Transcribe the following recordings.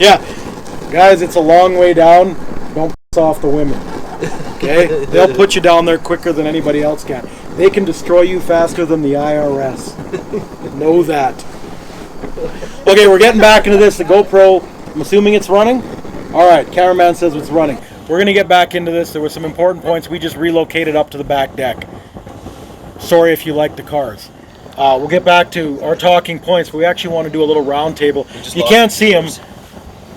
Yeah. Guys, it's a long way down. Don't piss off the women. Okay? They'll put you down there quicker than anybody else can. They can destroy you faster than the IRS. Know that. Okay, we're getting back into this. The GoPro, I'm assuming it's running? All right, cameraman says it's running. We're going to get back into this. There were some important points. We just relocated up to the back deck. Sorry if you like the cars. We'll get back to our talking points, but we actually want to do a little round table. You can't see them.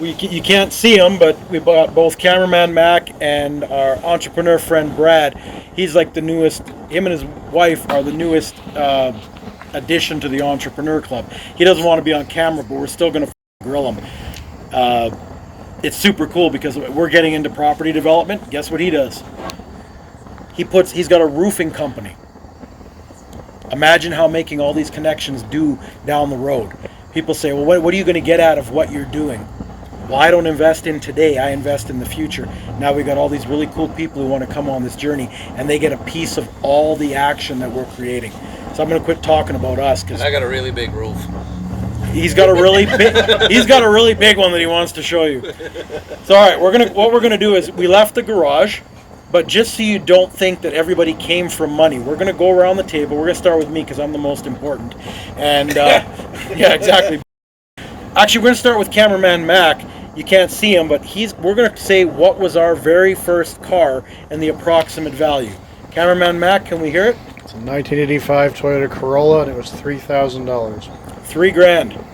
You can't see them, but we bought both cameraman Mac and our entrepreneur friend Brad. He's like the newest. Him and his wife are the newest addition to the entrepreneur club. He doesn't want to be on camera, but we're still going to grill him. It's super cool because we're getting into property development. Guess what he does? He's got a roofing company. Imagine how making all these connections do down the road. People say, well, what are you going to get out of what you're doing? Well, I don't invest in today, I invest in the future. Now we got all these really cool people who want to come on this journey, and they get a piece of all the action that we're creating. So I'm going to quit talking about us. And I got a really big roof. He's got a really big one that he wants to show you. So all right, what we're gonna do is we left the garage, but just so you don't think that everybody came from money, we're gonna go around the table. We're gonna start with me because I'm the most important. And yeah, exactly. Actually, we're gonna start with cameraman Mac. You can't see him, but we're gonna say what was our very first car and the approximate value. Cameraman Mac, can we hear it? It's a 1985 Toyota Corolla, and it was $3,000. $3,000.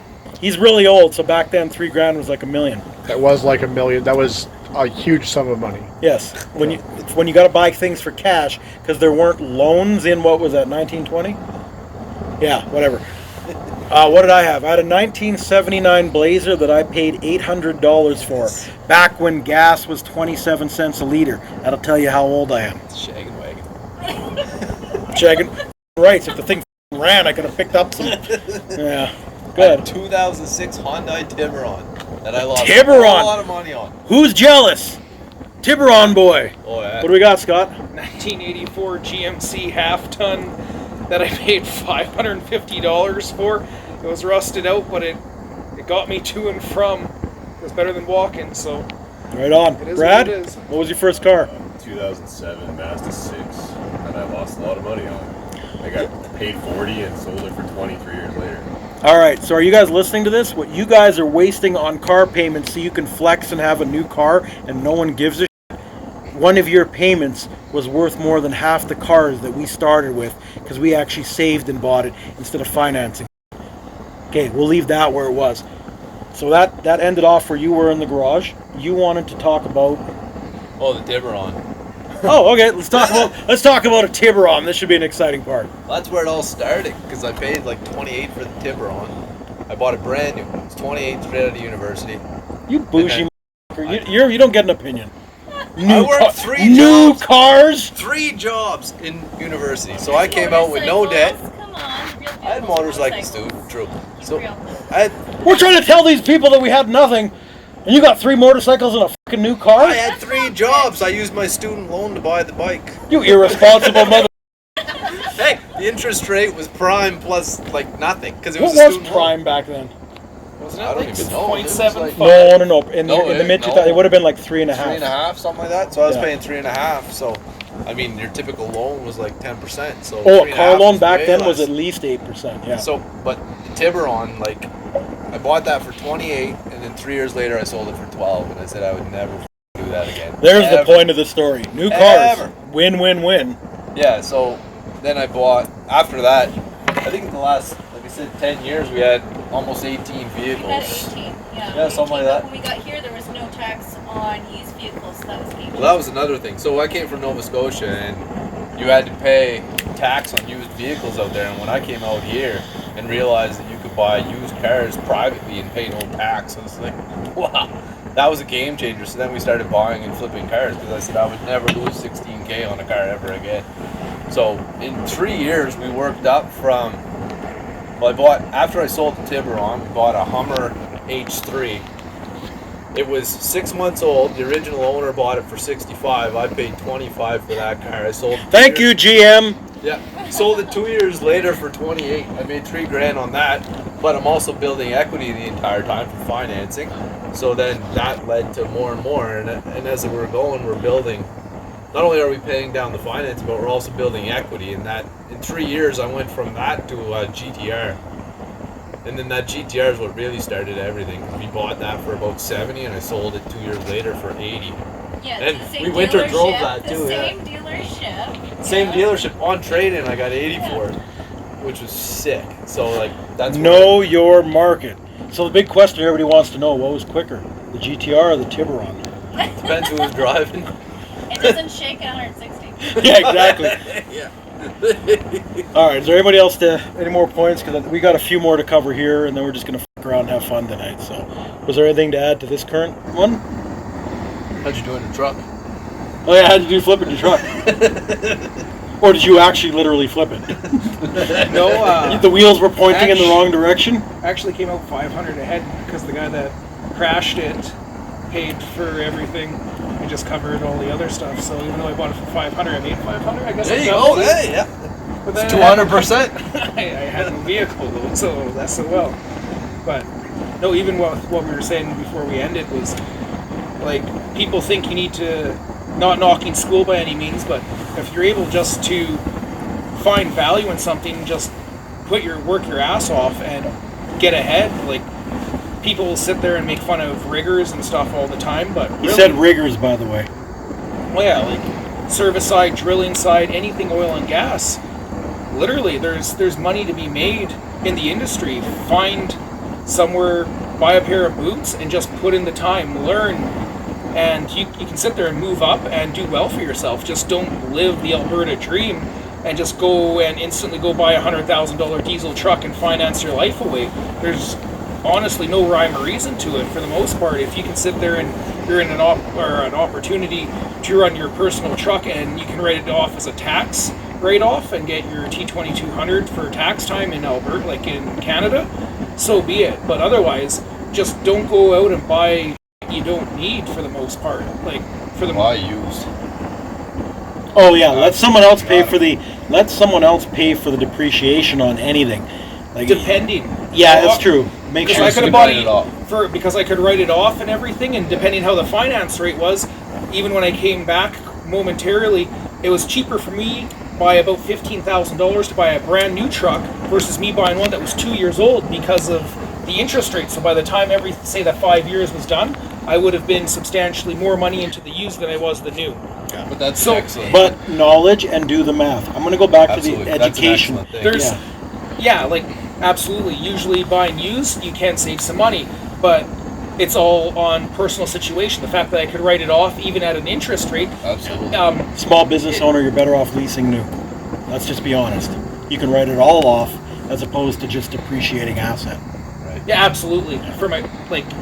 He's really old, so back then $3,000 was like $1 million. That was like $1 million. That was a huge sum of money. Yes, when you got to buy things for cash because there weren't loans in what was that 1920? Yeah, whatever. What did I have? I had a 1979 Blazer that I paid $800 for back when gas was 27 cents a liter. That'll tell you how old I am. Shaggin' wagon. Shaggin' right. If the thing ran, I could have picked up some. Yeah. Good. 2006 Hyundai Tiburon that I lost a lot of money on. Who's jealous? Tiburon boy. Oh yeah. What do we got, Scott? 1984 GMC half-ton that I paid $550 for. It was rusted out, but it got me to and from. It was better than walking, so. Right on. It is Brad, what it is. what was your first car? 2007 Mazda 6, and I lost a lot of money on it. I got paid $40 and sold it for $20 3 years later. All right, so are you guys listening to this? What you guys are wasting on car payments so you can flex and have a new car and no one gives a shit? One of your payments was worth more than half the cars that we started with because we actually saved and bought it instead of financing. Okay, we'll leave that where it was. So that ended off where you were in the garage. You wanted to talk about... Oh, the Tiburon. Oh, okay. Let's talk about a Tiburon. This should be an exciting part. That's where it all started, because I paid like $28 for the Tiburon. I bought it brand new. It was $28 straight out of university. You bougie motherfucker. You don't get an opinion. I worked new cars? 3 jobs in university. So I came out with no debt. Come on, I had motorcycles too. True. So We're trying to tell these people that we had nothing, and you got 3 motorcycles and a fucking new car? I had 3 jobs. I used my student loan to buy the bike. You irresponsible mother. Hey, the interest rate was prime plus like nothing because it was What a was student prime loan. back then? Wasn't I it don't like even know. 0.75? No. In the mid 2000s, it would have been like 3.5. 3.5, something like that. So I was Yeah. paying 3.5. So, I mean, your typical loan was like 10%. So Oh, a 3.5 car loan back way then less. was at least 8%. Yeah. So, but the Tiburon, like, I bought that for 28, and then 3 years later I sold it for 12, and I said I would never do that again. There's the Ever. point of the story. New cars. Ever. Win, win, win. Yeah. So then I bought. After that, I think in the last, like I said, 10 years we had almost 18 We had vehicles. 18, Yeah, something like that. When we got here, there was no tax on used vehicles, so that was game. Well, that was another thing. So I came from Nova Scotia, and you had to pay tax on used vehicles out there. And when I came out here and realized that you could buy used cars privately and pay no tax, I was like, wow, that was a game changer. So then we started buying and flipping cars because I said I would never lose $16K on a car ever again. So in 3 years, we worked up from, after I sold the Tiburon, we bought a Hummer H3. It was 6 months old. The original owner bought it for $65. I paid $25 for that car. I sold it. Thank you, GM. Yeah, sold it 2 years later for $28. I made $3 grand on that. but I'm also building equity the entire time for financing. So then that led to more and more, and as we're going, we're building. Not only are we paying down the financing, but we're also building equity. And that in 3 years, I went from that to a GTR. And then that GTR is what really started everything. We bought that for about 70, and I sold it 2 years later for 80. Yeah, And it's the same we winter dealership, drove that too, the yeah. same dealership. Same yeah. dealership on trade-in, I got 80 for it, which was sick. So like that's Know your market. So the big question everybody wants to know: what was quicker, the GTR or the Tiburon? depends who was driving. It doesn't shake at 160. Yeah, exactly. Yeah. All right. Is there anybody else any more points? Because we got a few more to cover here, and then we're just gonna fuck around and have fun tonight. So, was there anything to add to this current one? How'd you do in the truck? Oh yeah, how'd you do flipping your truck? Or did you actually literally flip it? No, The wheels were pointing in the wrong direction? actually came out 500 ahead because the guy that crashed it paid for everything. We just covered all the other stuff. So even though I bought it for 500, I made 500. I guess. There I you doubled go. it. Hey, yeah. But then 200%. I had no vehicle though, so that's so well. But no, even what we were saying before we ended was like people think you need to, not knocking school by any means, but if you're able just to find value in something, just work your ass off and get ahead. Like people will sit there and make fun of riggers and stuff all the time, but You really, said riggers, by the way. well, yeah, like service side, drilling side, anything oil and gas. Literally, there's money to be made in the industry. Find somewhere, buy a pair of boots, and just put in the time, learn, and you can sit there and move up and do well for yourself. Just don't live the Alberta dream and just go and instantly go buy a $100,000 diesel truck and finance your life away. There's honestly no rhyme or reason to it for the most part. If you can sit there and you're in an opportunity to run your personal truck and you can write it off as a tax write-off and get your T2200 for tax time in Alberta, like in Canada, so be it. But otherwise, just don't go out and buy you don't need for the most part. Like for the Why used? Oh yeah, let someone else pay for the depreciation on anything. Like depending. Yeah, that's true. Make Because sure I could you have bought write it off. because I could write it off and everything, and depending how the finance rate was, even when I came back momentarily, it was cheaper for me by about $15,000 to buy a brand new truck versus me buying one that was 2 years old because of the interest rate. So by the time say that 5 years was done, I would have been substantially more money into the used than I was the new. Yeah, but that's So- excellent. But knowledge and do the math. I'm going to go back Absolutely. to the That's an education. excellent thing. There's, Yeah. like absolutely. Usually buying used, you can save some money, but it's all on personal situation. The fact that I could write it off even at an interest rate. Absolutely. Small business owner, you're better off leasing new. Let's just be honest. You can write it all off as opposed to just depreciating asset. Yeah, absolutely. For my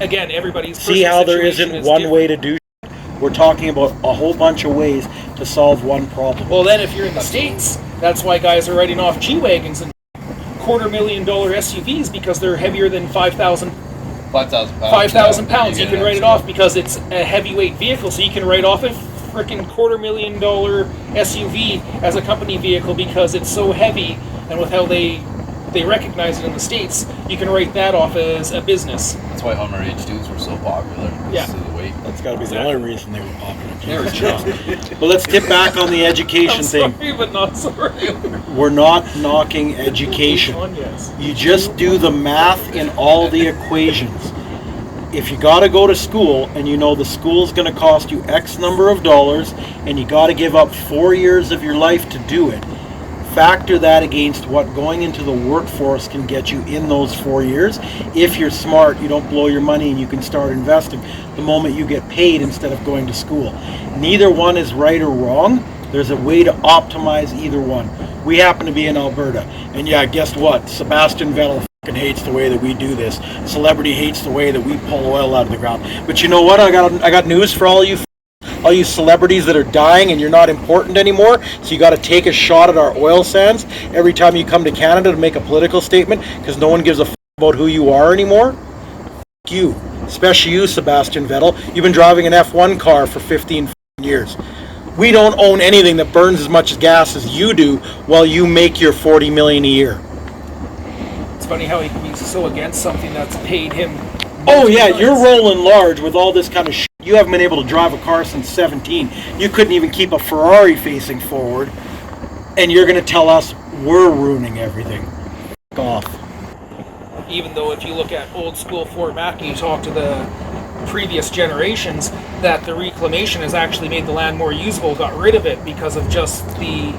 again, everybody's See personal how there situation isn't is one different. way to do shit? We're talking about a whole bunch of ways to solve one problem. Well, then if you're in the States, that's why guys are writing off G-Wagons and $250,000 SUVs because they're heavier than 5,000 5,000 pounds. 5,000 pounds. You get can an write it extra. off because it's a heavyweight vehicle, so you can write off a freaking $250,000 SUV as a company vehicle because it's so heavy, and with how they recognize it in the States, you can write that off as a business. That's why Hummer H2s were so popular. Yeah. Because of the weight. That's got to be the only reason they were popular. They were junk. But let's get back on the education I'm thing. sorry, but not sorry. We're not knocking education. Yes. You just do the math in all the equations. If you got to go to school and you know the school's going to cost you X number of dollars and you got to give up 4 years of your life to do it, factor that against what going into the workforce can get you in those 4 years. If you're smart, you don't blow your money and you can start investing the moment you get paid instead of going to school. Neither one is right or wrong. There's a way to optimize either one. We happen to be in Alberta, and yeah, guess what? Sebastian Vettel fucking hates the way that we do this. Celebrity hates the way that we pull oil out of the ground. But you know what? I got news for all you celebrities that are dying and you're not important anymore, so you got to take a shot at our oil sands every time you come to Canada to make a political statement because no one gives a about who you are anymore. You, especially you, Sebastian Vettel. You've been driving an F1 car for 15 years. We don't own anything that burns as much gas as you do while you make your $40 million a year. It's funny how he can be so against something that's paid him. Oh yeah, multiple you're times. rolling large with all this kind of shit. You haven't been able to drive a car since 17. You couldn't even keep a Ferrari facing forward, and you're going to tell us we're ruining everything. F*** off. Even though if you look at old school Fort Mac and you talk to the previous generations, that the reclamation has actually made the land more usable, got rid of it because of just the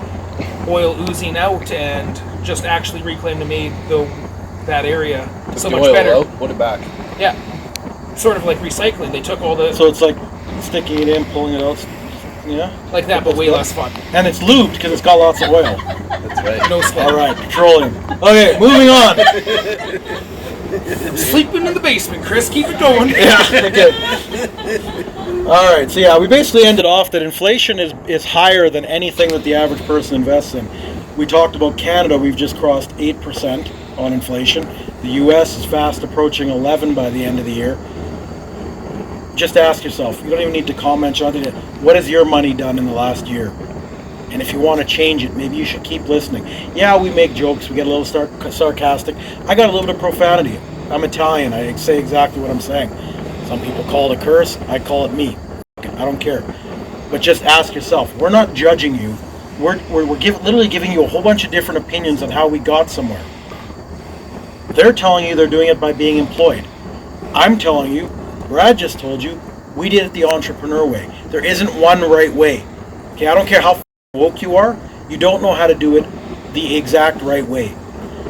oil oozing out, and just actually reclaimed and made that area so The much oil better. out, put it back. Yeah, sort of like recycling. They took all the So it's like sticking it in, pulling it out. Yeah. like that, but way less fun. And it's lubed because it's got lots of oil. That's right. No smell. All right, petroleum. Okay, moving on. Sleeping in the basement, Chris. Keep it going. Yeah. Okay. All right. So yeah, we basically ended off that inflation is higher than anything that the average person invests in. We talked about Canada. We've just crossed 8% on inflation. The U.S. is fast approaching 11 by the end of the year. Just ask yourself. You don't even need to comment on it. What has your money done in the last year? And if you want to change it, maybe you should keep listening. Yeah, we make jokes. We get a little sarcastic. I got a little bit of profanity. I'm Italian. I say exactly what I'm saying. Some people call it a curse. I call it me. I don't care. But just ask yourself. We're not judging you. We're literally giving you a whole bunch of different opinions on how we got somewhere. They're telling you they're doing it by being employed. I'm telling you, Brad just told you, we did it the entrepreneur way. There isn't one right way. Okay, I don't care how woke you are, you don't know how to do it the exact right way.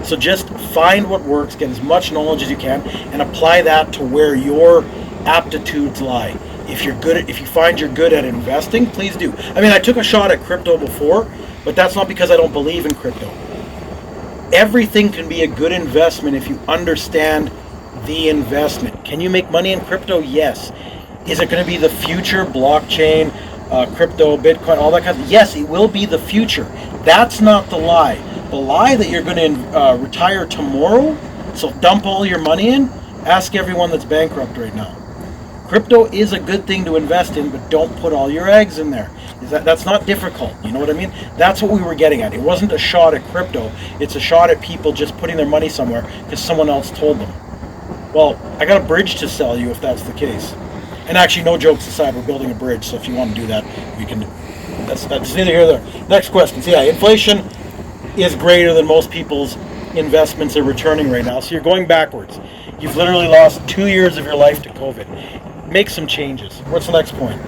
So just find what works, get as much knowledge as you can, and apply that to where your aptitudes lie. If you find you're good at investing, please do. I mean, I took a shot at crypto before, but that's not because I don't believe in crypto. Everything can be a good investment if you understand the investment. Can you make money in crypto? Yes. Is it going to be the future? Blockchain, crypto, Bitcoin, all that kind of. Yes, it will be the future. That's not the lie. The lie that you're going to retire tomorrow, so dump all your money in. Ask everyone that's bankrupt right now. Crypto is a good thing to invest in, but don't put all your eggs in there. That's not difficult. You know what I mean? That's what we were getting at. It wasn't a shot at crypto. It's a shot at people just putting their money somewhere because someone else told them. Well, I got a bridge to sell you if that's the case. And actually, no jokes aside, we're building a bridge, so if you want to do that, we can do. That's neither here nor there. Next question. So yeah, inflation is greater than most people's investments are returning right now. So you're going backwards. You've literally lost 2 years of your life to COVID. Make some changes. What's the next point?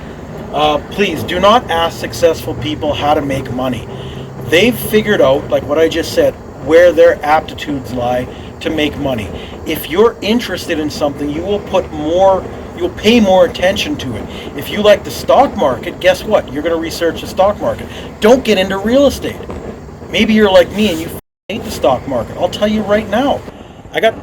Please do not ask successful people how to make money. They've figured out, like what I just said, where their aptitudes lie to make money. If you're interested in something, you'll pay more attention to it. If you like the stock market, guess what? You're going to research the stock market. Don't get into real estate. Maybe you're like me and you hate the stock market. I'll tell you right now. I got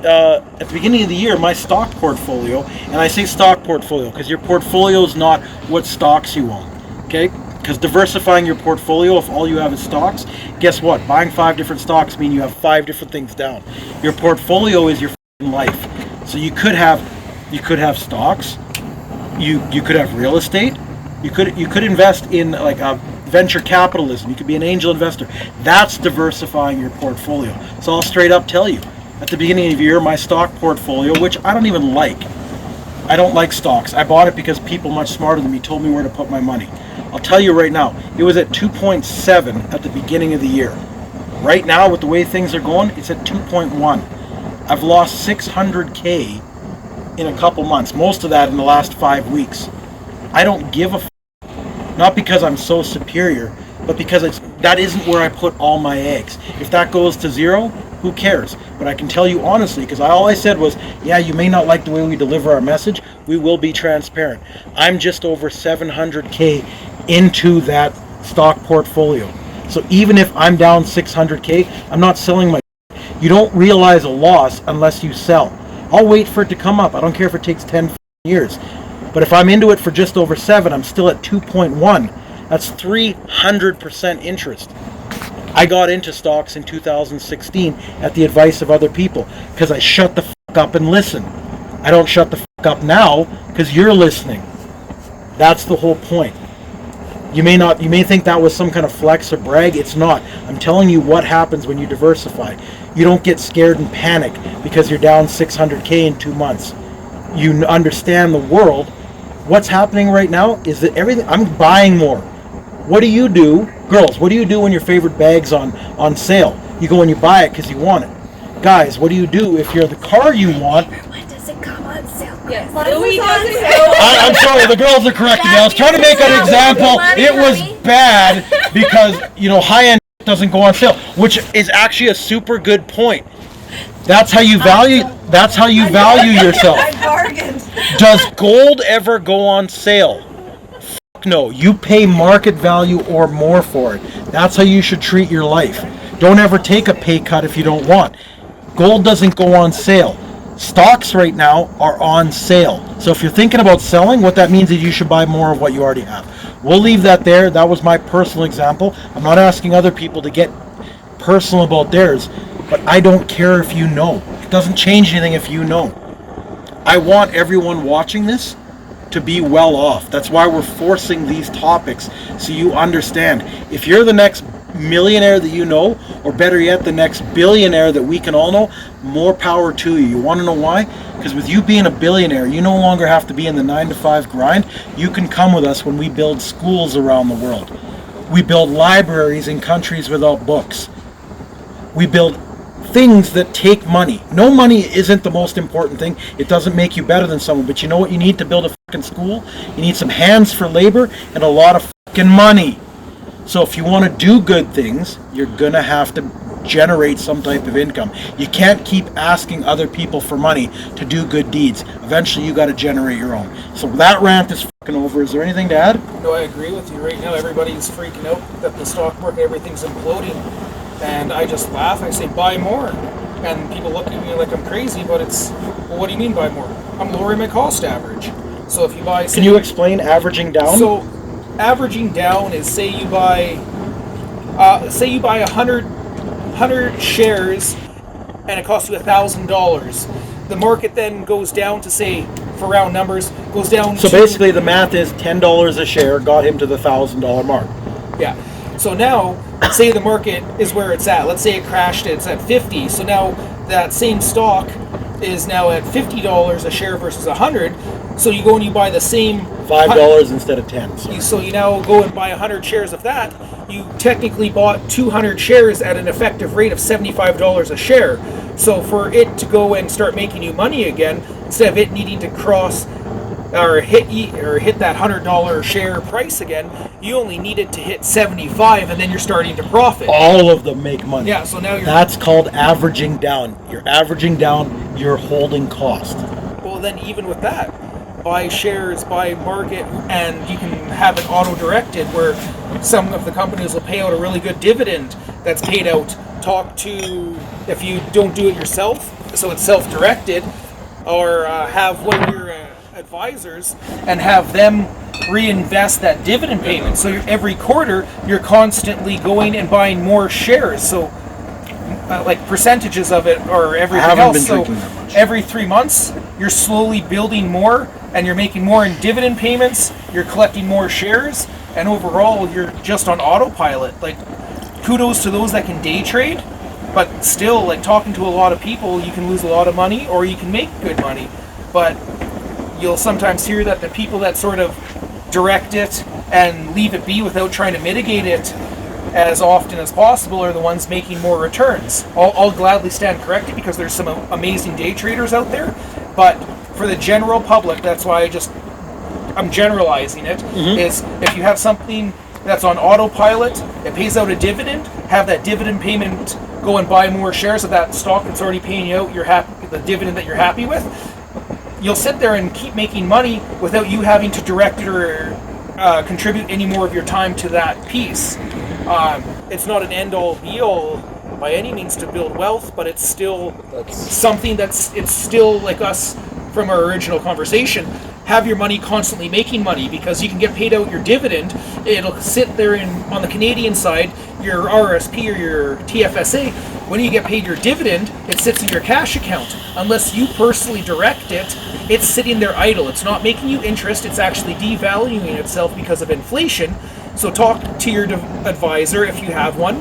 at the beginning of the year my stock portfolio, and I say stock portfolio because your portfolio is not what stocks you own. Okay? Because diversifying your portfolio, if all you have is stocks, guess what? Buying 5 different stocks mean you have 5 different things down. Your portfolio is your life. So you could have stocks, you could have real estate, you could invest in like a venture capitalism, you could be an angel investor. That's diversifying your portfolio. So I'll straight up tell you, at the beginning of the year, my stock portfolio, which I don't even like, I don't like stocks. I bought it because people much smarter than me told me where to put my money. I'll tell you right now, it was at 2.7 at the beginning of the year. Right now, with the way things are going, it's at 2.1. I've lost $600K in a couple months, most of that in the last 5 weeks. I don't give a not because I'm so superior, but because that isn't where I put all my eggs. If that goes to zero, who cares? But I can tell you honestly, because all I said was, yeah, you may not like the way we deliver our message, we will be transparent. I'm just over 700K into that stock portfolio. So even if I'm down 600K, I'm not selling my. You don't realize a loss unless you sell. I'll wait for it to come up. I don't care if it takes 10 years. But if I'm into it for just over 7, I'm still at 2.1. That's 300% interest. I got into stocks in 2016 at the advice of other people because I shut the fuck up and listen. I don't shut the fuck up now because you're listening. That's the whole point. You may think that was some kind of flex or brag. It's not. I'm telling you what happens when you diversify. You don't get scared and panic because you're down 600K in 2 months. You understand the world. What's happening right now is that I'm buying more. What do you do, girls? What do you do when your favorite bag's on sale? You go and you buy it because you want it. Guys, what do you do if you're the car you want? When does it come on sale? Yes. When No, he was on doesn't. sale? I'm sorry, the girls are correcting me. I was trying to make an example. It was bad because, high-end doesn't go on sale, which is actually a super good point. That's how you value yourself. I bargained. Does gold ever go on sale? Fuck no. You pay market value or more for it. That's how you should treat your life. Don't ever take a pay cut if you don't want. Gold doesn't go on sale. Stocks right now are on sale. So if you're thinking about selling, what that means is you should buy more of what you already have. We'll leave that there. That was my personal example. I'm not asking other people to get personal about theirs, but I don't care if you know. It doesn't change anything if you know. I want everyone watching this to be well off. That's why we're forcing these topics so you understand. If you're the next millionaire that you know, or better yet, the next billionaire that we can all know, more power to you. You want to know why? Because with you being a billionaire, you no longer have to be in the 9-to-5 grind. You can come with us when we build schools around the world. We build libraries in countries without books. We build things that take money. No, money isn't the most important thing. It doesn't make you better than someone. But you know what you need to build a fucking school? You need some hands for labor and a lot of fucking money. So if you want to do good things, you're going to have to generate some type of income. You can't keep asking other people for money to do good deeds. Eventually you got to generate your own. So that rant is fucking over. Is there anything to add? No, I agree with you. Right now everybody's freaking out that the stock market, everything's imploding. And I just laugh. I say, buy more. And people look at me like I'm crazy, but it's, well, what do you mean buy more? I'm lowering my cost average. So if you buy... Can you explain averaging down? So averaging down is, say you buy 100 shares and it costs you $1,000. The market then goes down to, say, for round numbers, goes down so to... basically the math is $10 a share got him to the $1,000 mark. Yeah. So now, say the market is where it's at. Let's say it crashed, it's at 50. So now that same stock is now at $50 a share versus 100. So you go and you buy the same $5 instead of 10. Sorry. So you now go and buy 100 shares of that. You technically bought 200 shares at an effective rate of $75 a share. So for it to go and start making you money again, instead of it needing to cross or hit that $100 share price again, you only need it to hit 75, and then you're starting to profit. All of them make money. Yeah, so now you're... That's called averaging down. You're averaging down your holding cost. Well, then even with that, buy shares, buy market, and you can have it auto-directed where some of the companies will pay out a really good dividend that's paid out. Talk to, if you don't do it yourself, so it's self-directed, or have one of your advisors and have them reinvest that dividend payment. So every quarter, you're constantly going and buying more shares. So like percentages of it or everything else. So every 3 months, you're slowly building more and you're making more in dividend payments. You're collecting more shares, and overall, you're just on autopilot. Like, kudos to those that can day trade, but still, like, talking to a lot of people, you can lose a lot of money or you can make good money. But you'll sometimes hear that the people that sort of direct it and leave it be without trying to mitigate it as often as possible are the ones making more returns. I'll gladly stand corrected because there's some amazing day traders out there, but for the general public, that's why I'm generalizing it, is if you have something that's on autopilot, it pays out a dividend, have that dividend payment go and buy more shares of that stock that's already paying you out the dividend that you're happy with. You'll sit there and keep making money without you having to direct it or contribute any more of your time to that piece. It's not an end-all, be-all by any means to build wealth, but it's still something it's still like us from our original conversation. Have your money constantly making money, because you can get paid out your dividend. It'll sit there on the Canadian side, your RSP or your TFSA. When you get paid your dividend, it sits in your cash account. Unless you personally direct it, it's sitting there idle. It's not making you interest. It's actually devaluing itself because of inflation. So talk to your advisor if you have one.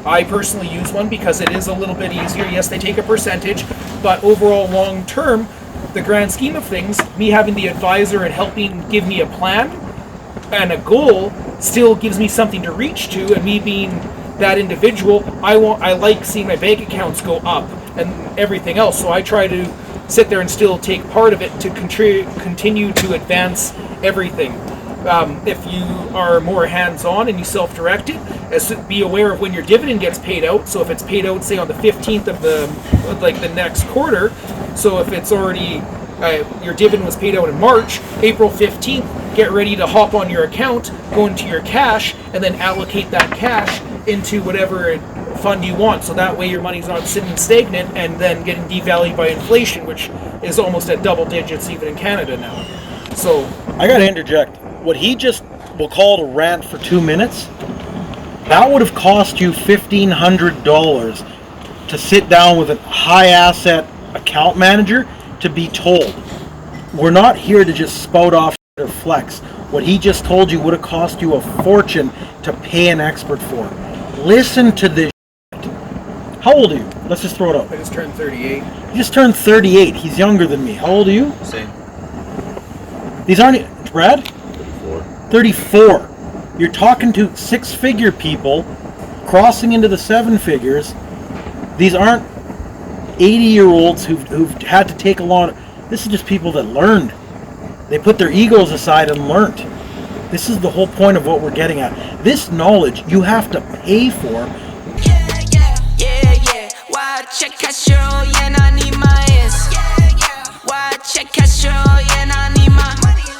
I personally use one because it is a little bit easier. Yes, they take a percentage, but overall, long term, the grand scheme of things, me having the advisor and helping give me a plan and a goal still gives me something to reach to, and me being that individual, I like seeing my bank accounts go up and everything else. So I try to sit there and still take part of it to continue to advance everything. If you are more hands-on and you self-direct it, be aware of when your dividend gets paid out. So if it's paid out, say on the 15th of the next quarter, so if it's already your dividend was paid out in March, April 15th, get ready to hop on your account, go into your cash, and then allocate that cash into whatever fund you want. So that way your money's not sitting stagnant and then getting devalued by inflation, which is almost at double digits even in Canada now. So I gotta interject. What he just, we'll call it a rant for 2 minutes, that would have cost you $1,500 to sit down with a high asset account manager to be told. We're not here to just spout off or flex. What he just told you would have cost you a fortune to pay an expert for. Listen to this shit. How old are you? Let's just throw it out. I just turned 38. You just turned 38. He's younger than me. How old are you? Same. These aren't... Brad? 34. You're talking to six-figure people crossing into the seven figures. These aren't 80-year-olds who've had to take a lot. This is just people that learned. They put their egos aside and learned. This is the whole point of what we're getting at. This knowledge you have to pay for. Why check cash, yeah, I need my ass. Why check cash,